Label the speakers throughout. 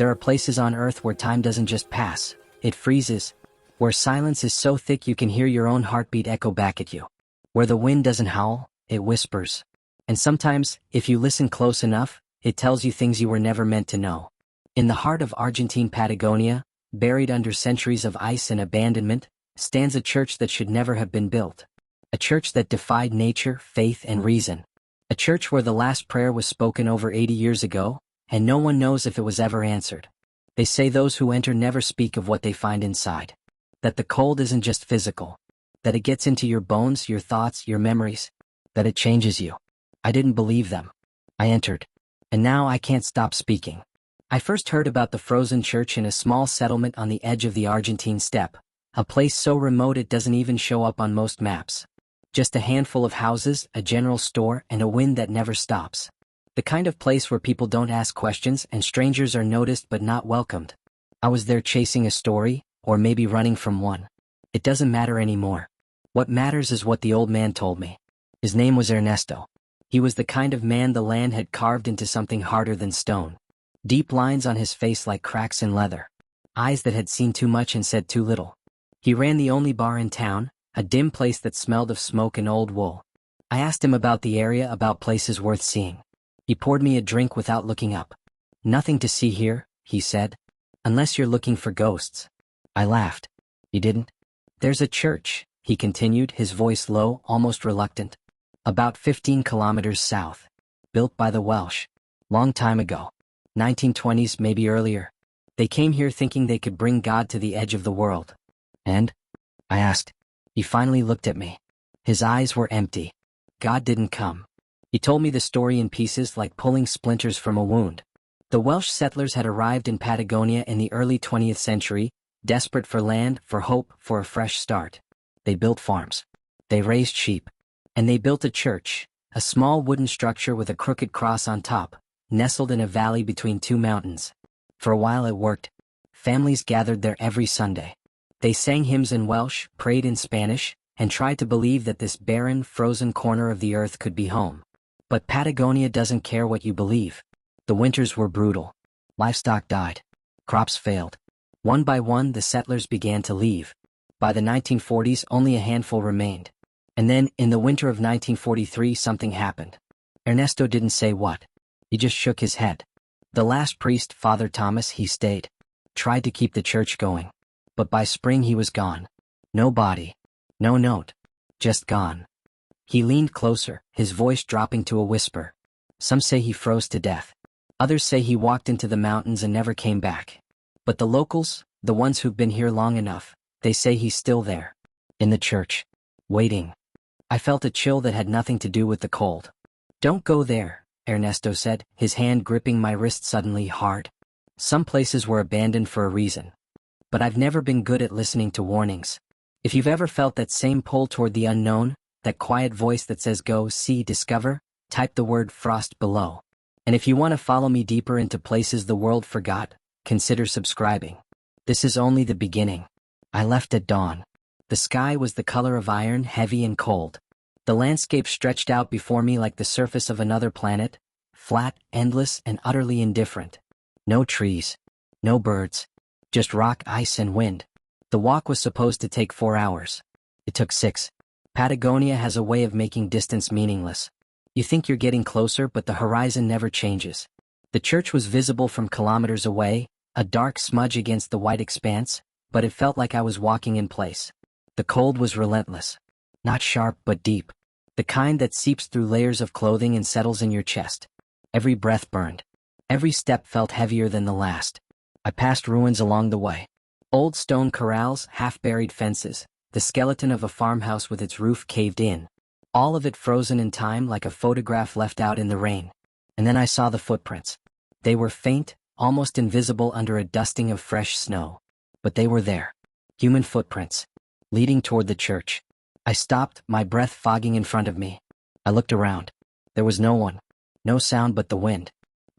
Speaker 1: There are places on Earth where time doesn't just pass, it freezes. Where silence is so thick you can hear your own heartbeat echo back at you. Where the wind doesn't howl, it whispers. And sometimes, if you listen close enough, it tells you things you were never meant to know. In the heart of Argentine Patagonia, buried under centuries of ice and abandonment, stands a church that should never have been built. A church that defied nature, faith, and reason. A church where the last prayer was spoken over 80 years ago, and no one knows if it was ever answered. They say those who enter never speak of what they find inside. That the cold isn't just physical. That it gets into your bones, your thoughts, your memories. That it changes you. I didn't believe them. I entered. And now I can't stop speaking. I first heard about the frozen church in a small settlement on the edge of the Argentine steppe. A place so remote it doesn't even show up on most maps. Just a handful of houses, a general store, and a wind that never stops. The kind of place where people don't ask questions and strangers are noticed but not welcomed. I was there chasing a story, or maybe running from one. It doesn't matter anymore. What matters is what the old man told me. His name was Ernesto. He was the kind of man the land had carved into something harder than stone. Deep lines on his face like cracks in leather. Eyes that had seen too much and said too little. He ran the only bar in town, a dim place that smelled of smoke and old wool. I asked him about the area, about places worth seeing. He poured me a drink without looking up. Nothing to see here, he said. Unless you're looking for ghosts. I laughed. You didn't? There's a church, he continued, his voice low, almost reluctant. About 15 kilometers south. Built by the Welsh. Long time ago. 1920s, maybe earlier. They came here thinking they could bring God to the edge of the world. And? I asked. He finally looked at me. His eyes were empty. God didn't come. He told me the story in pieces like pulling splinters from a wound. The Welsh settlers had arrived in Patagonia in the early 20th century, desperate for land, for hope, for a fresh start. They built farms. They raised sheep. And they built a church, a small wooden structure with a crooked cross on top, nestled in a valley between two mountains. For a while it worked. Families gathered there every Sunday. They sang hymns in Welsh, prayed in Spanish, and tried to believe that this barren, frozen corner of the earth could be home. But Patagonia doesn't care what you believe. The winters were brutal. Livestock died. Crops failed. One by one, the settlers began to leave. By the 1940s, only a handful remained. And then, in the winter of 1943, something happened. Ernesto didn't say what. He just shook his head. The last priest, Father Thomas, he stayed. Tried to keep the church going. But by spring he was gone. No body. No note. Just gone. He leaned closer, his voice dropping to a whisper. Some say he froze to death. Others say he walked into the mountains and never came back. But the locals, the ones who've been here long enough, they say he's still there. In the church. Waiting. I felt a chill that had nothing to do with the cold. Don't go there, Ernesto said, his hand gripping my wrist suddenly hard. Some places were abandoned for a reason. But I've never been good at listening to warnings. If you've ever felt that same pull toward the unknown, that quiet voice that says go, see, discover, type the word frost below. And if you want to follow me deeper into places the world forgot, consider subscribing. This is only the beginning. I left at dawn. The sky was the color of iron, heavy and cold. The landscape stretched out before me like the surface of another planet, flat, endless, and utterly indifferent. No trees. No birds. Just rock, ice, and wind. The walk was supposed to take 4 hours. It took 6. Patagonia has a way of making distance meaningless. You think you're getting closer, but the horizon never changes. The church was visible from kilometers away, a dark smudge against the white expanse, but it felt like I was walking in place. The cold was relentless. Not sharp, but deep. The kind that seeps through layers of clothing and settles in your chest. Every breath burned. Every step felt heavier than the last. I passed ruins along the way. Old stone corrals, half-buried fences, the skeleton of a farmhouse with its roof caved in. All of it frozen in time like a photograph left out in the rain. And then I saw the footprints. They were faint, almost invisible under a dusting of fresh snow. But they were there. Human footprints. Leading toward the church. I stopped, my breath fogging in front of me. I looked around. There was no one. No sound but the wind.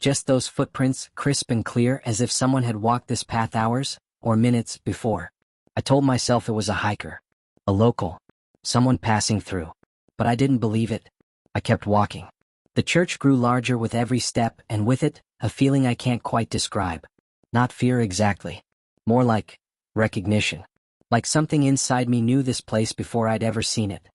Speaker 1: Just those footprints, crisp and clear, as if someone had walked this path hours, or minutes, before. I told myself it was a hiker. A local. Someone passing through. But I didn't believe it. I kept walking. The church grew larger with every step, and with it, a feeling I can't quite describe. Not fear exactly. More like recognition. Like something inside me knew this place before I'd ever seen it.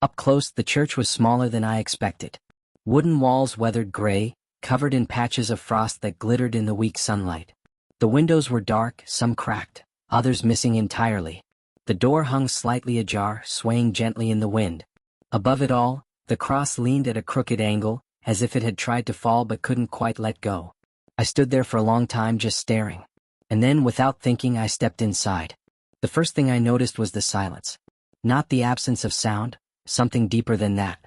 Speaker 1: Up close, the church was smaller than I expected. Wooden walls weathered gray, covered in patches of frost that glittered in the weak sunlight. The windows were dark, some cracked, others missing entirely. The door hung slightly ajar, swaying gently in the wind. Above it all, the cross leaned at a crooked angle, as if it had tried to fall but couldn't quite let go. I stood there for a long time just staring. And then, without thinking, I stepped inside. The first thing I noticed was the silence. Not the absence of sound, something deeper than that.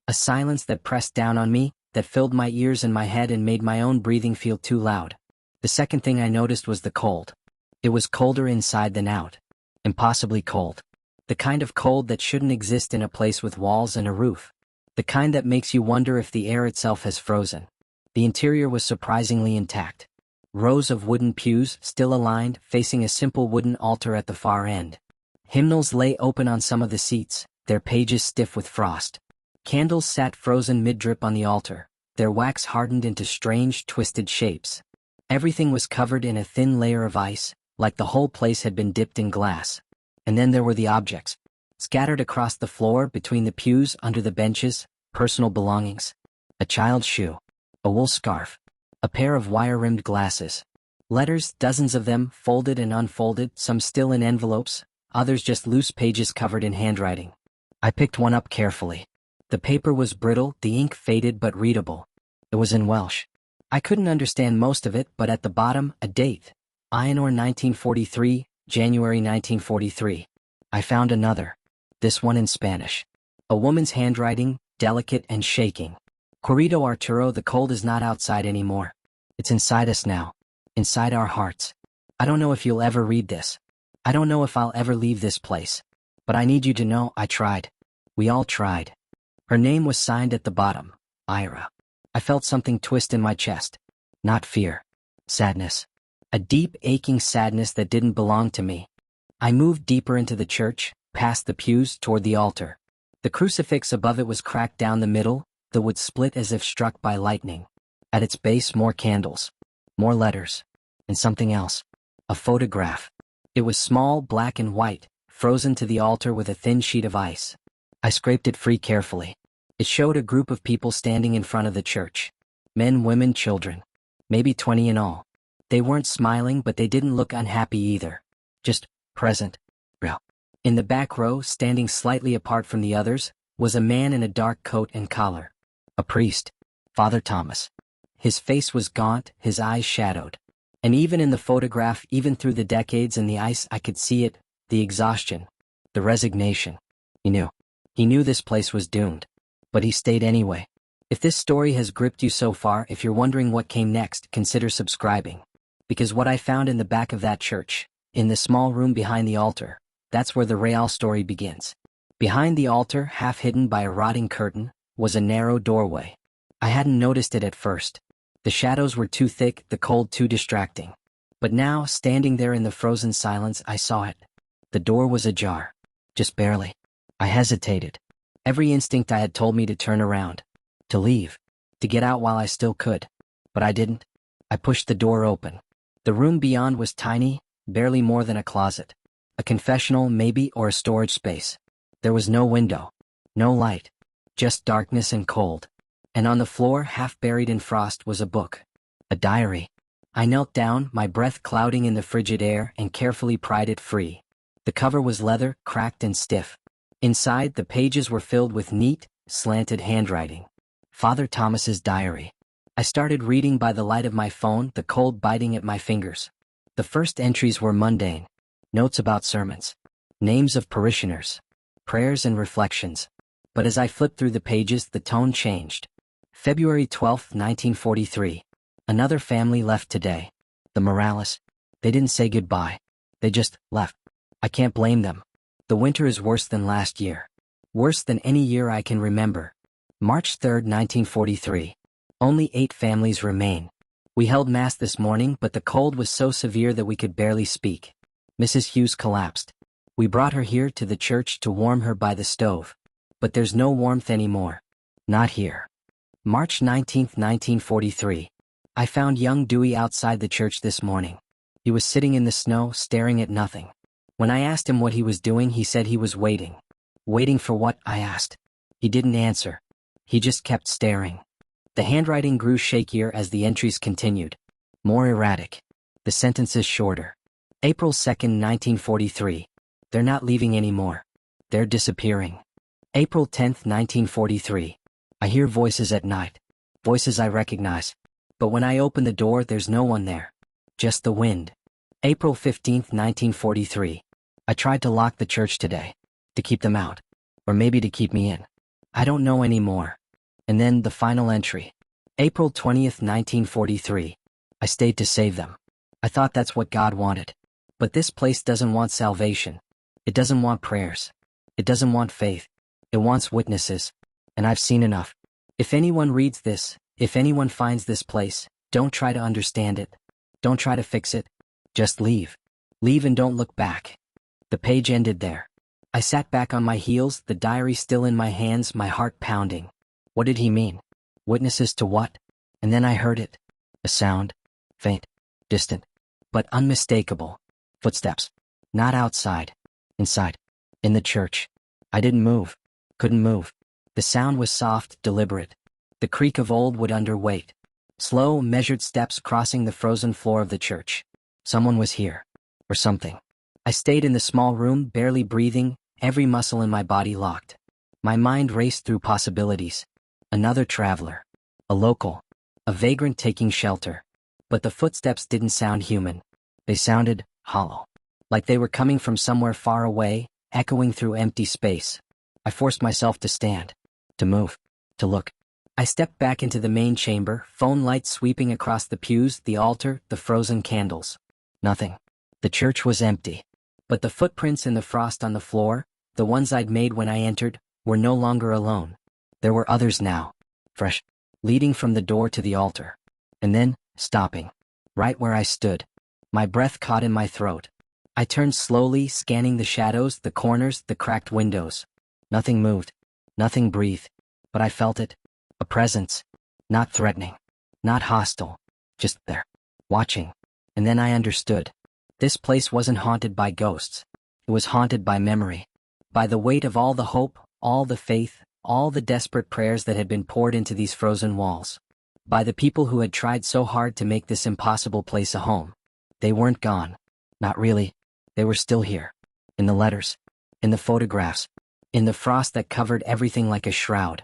Speaker 1: A silence that pressed down on me, that filled my ears and my head and made my own breathing feel too loud. The second thing I noticed was the cold. It was colder inside than out. Impossibly cold. The kind of cold that shouldn't exist in a place with walls and a roof. The kind that makes you wonder if the air itself has frozen. The interior was surprisingly intact. Rows of wooden pews, still aligned, facing a simple wooden altar at the far end. Hymnals lay open on some of the seats, their pages stiff with frost. Candles sat frozen mid-drip on the altar, their wax hardened into strange, twisted shapes. Everything was covered in a thin layer of ice, like the whole place had been dipped in glass. And then there were the objects. Scattered across the floor, between the pews, under the benches, personal belongings. A child's shoe. A wool scarf. A pair of wire-rimmed glasses. Letters, dozens of them, folded and unfolded, some still in envelopes, others just loose pages covered in handwriting. I picked one up carefully. The paper was brittle, the ink faded but readable. It was in Welsh. I couldn't understand most of it, but at the bottom, a date. Ionor 1943, January 1943. I found another. This one in Spanish. A woman's handwriting, delicate and shaking. Querido Arturo, the cold is not outside anymore. It's inside us now. Inside our hearts. I don't know if you'll ever read this. I don't know if I'll ever leave this place. But I need you to know I tried. We all tried. Her name was signed at the bottom. Ira. I felt something twist in my chest. Not fear. Sadness. A deep, aching sadness that didn't belong to me. I moved deeper into the church, past the pews, toward the altar. The crucifix above it was cracked down the middle, the wood split as if struck by lightning. At its base, more candles. More letters. And something else. A photograph. It was small, black and white, frozen to the altar with a thin sheet of ice. I scraped it free carefully. It showed a group of people standing in front of the church. Men, women, children. Maybe 20 in all. They weren't smiling, but they didn't look unhappy either. Just present. Real. In the back row, standing slightly apart from the others, was a man in a dark coat and collar. A priest. Father Thomas. His face was gaunt, his eyes shadowed. And even in the photograph, even through the decades and the ice, I could see it, the exhaustion, the resignation. He knew. He knew this place was doomed. But he stayed anyway. If this story has gripped you so far, if you're wondering what came next, consider subscribing. Because what I found in the back of that church, in the small room behind the altar, that's where the real story begins. Behind the altar, half hidden by a rotting curtain, was a narrow doorway. I hadn't noticed it at first. The shadows were too thick, the cold too distracting. But now, standing there in the frozen silence, I saw it. The door was ajar. Just barely. I hesitated. Every instinct I had told me to turn around. To leave. To get out while I still could. But I didn't. I pushed the door open. The room beyond was tiny, barely more than a closet. A confessional, maybe, or a storage space. There was no window. No light. Just darkness and cold. And on the floor, half buried in frost, was a book. A diary. I knelt down, my breath clouding in the frigid air, and carefully pried it free. The cover was leather, cracked and stiff. Inside, the pages were filled with neat, slanted handwriting. Father Thomas's diary. I started reading by the light of my phone, the cold biting at my fingers. The first entries were mundane. Notes about sermons. Names of parishioners. Prayers and reflections. But as I flipped through the pages, the tone changed. February 12, 1943. Another family left today. The Morales. They didn't say goodbye. They just left. I can't blame them. The winter is worse than last year. Worse than any year I can remember. March 3, 1943. Only 8 families remain. We held Mass this morning, but the cold was so severe that we could barely speak. Mrs. Hughes collapsed. We brought her here to the church to warm her by the stove. But there's no warmth anymore. Not here. March 19, 1943. I found young Dewey outside the church this morning. He was sitting in the snow, staring at nothing. When I asked him what he was doing, he said he was waiting. Waiting for what? I asked. He didn't answer. He just kept staring. The handwriting grew shakier as the entries continued. More erratic. The sentences shorter. April 2nd, 1943. They're not leaving anymore. They're disappearing. April 10th, 1943. I hear voices at night. Voices I recognize. But when I open the door, there's no one there. Just the wind. April 15th, 1943. I tried to lock the church today. To keep them out. Or maybe to keep me in. I don't know anymore. And then the final entry. April 20th, 1943. I stayed to save them. I thought that's what God wanted. But this place doesn't want salvation. It doesn't want prayers. It doesn't want faith. It wants witnesses. And I've seen enough. If anyone reads this, if anyone finds this place, don't try to understand it. Don't try to fix it. Just leave. Leave and don't look back. The page ended there. I sat back on my heels, the diary still in my hands, my heart pounding. What did he mean? Witnesses to what? And then I heard it. A sound. Faint. Distant. But unmistakable. Footsteps. Not outside. Inside. In the church. I didn't move. Couldn't move. The sound was soft, deliberate. The creak of old wood under weight. Slow, measured steps crossing the frozen floor of the church. Someone was here. Or something. I stayed in the small room, barely breathing, every muscle in my body locked. My mind raced through possibilities. Another traveler. A local. A vagrant taking shelter. But the footsteps didn't sound human. They sounded hollow. Like they were coming from somewhere far away, echoing through empty space. I forced myself to stand. To move. To look. I stepped back into the main chamber, phone lights sweeping across the pews, the altar, the frozen candles. Nothing. The church was empty. But the footprints in the frost on the floor, the ones I'd made when I entered, were no longer alone. There were others now. Fresh. Leading from the door to the altar. And then, stopping. Right where I stood. My breath caught in my throat. I turned slowly, scanning the shadows, the corners, the cracked windows. Nothing moved. Nothing breathed. But I felt it. A presence. Not threatening. Not hostile. Just there. Watching. And then I understood. This place wasn't haunted by ghosts. It was haunted by memory. By the weight of all the hope, all the faith, all the desperate prayers that had been poured into these frozen walls. By the people who had tried so hard to make this impossible place a home. They weren't gone. Not really. They were still here. In the letters. In the photographs. In the frost that covered everything like a shroud.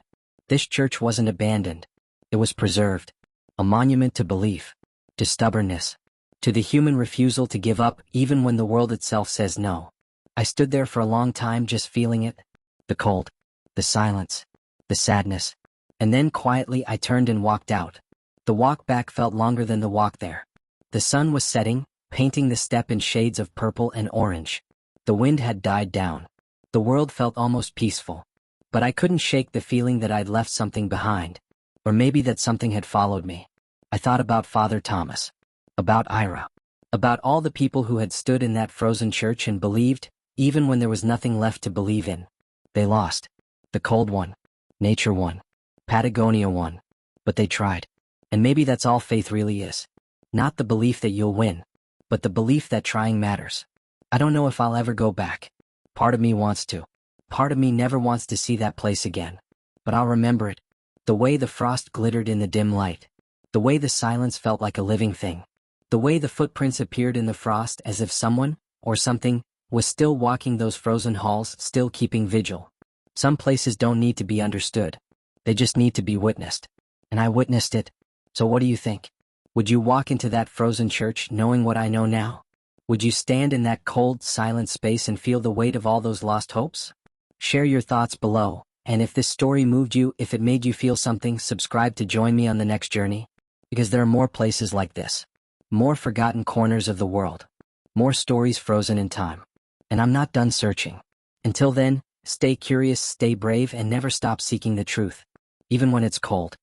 Speaker 1: This church wasn't abandoned. It was preserved. A monument to belief. To stubbornness. To the human refusal to give up even when the world itself says no. I stood there for a long time just feeling it. The cold. The silence. The sadness. And then quietly I turned and walked out. The walk back felt longer than the walk there. The sun was setting, painting the steppe in shades of purple and orange. The wind had died down. The world felt almost peaceful. But I couldn't shake the feeling that I'd left something behind. Or maybe that something had followed me. I thought about Father Thomas. About Ira. About all the people who had stood in that frozen church and believed, even when there was nothing left to believe in. They lost. The cold won. Nature won. Patagonia won. But they tried. And maybe that's all faith really is. Not the belief that you'll win. But the belief that trying matters. I don't know if I'll ever go back. Part of me wants to. Part of me never wants to see that place again. But I'll remember it. The way the frost glittered in the dim light. The way the silence felt like a living thing. The way the footprints appeared in the frost as if someone, or something, was still walking those frozen halls, still keeping vigil. Some places don't need to be understood. They just need to be witnessed. And I witnessed it. So what do you think? Would you walk into that frozen church knowing what I know now? Would you stand in that cold, silent space and feel the weight of all those lost hopes? Share your thoughts below, and if this story moved you, if it made you feel something, subscribe to join me on the next journey. Because there are more places like this. More forgotten corners of the world. More stories frozen in time. And I'm not done searching. Until then, stay curious, stay brave, and never stop seeking the truth. Even when it's cold.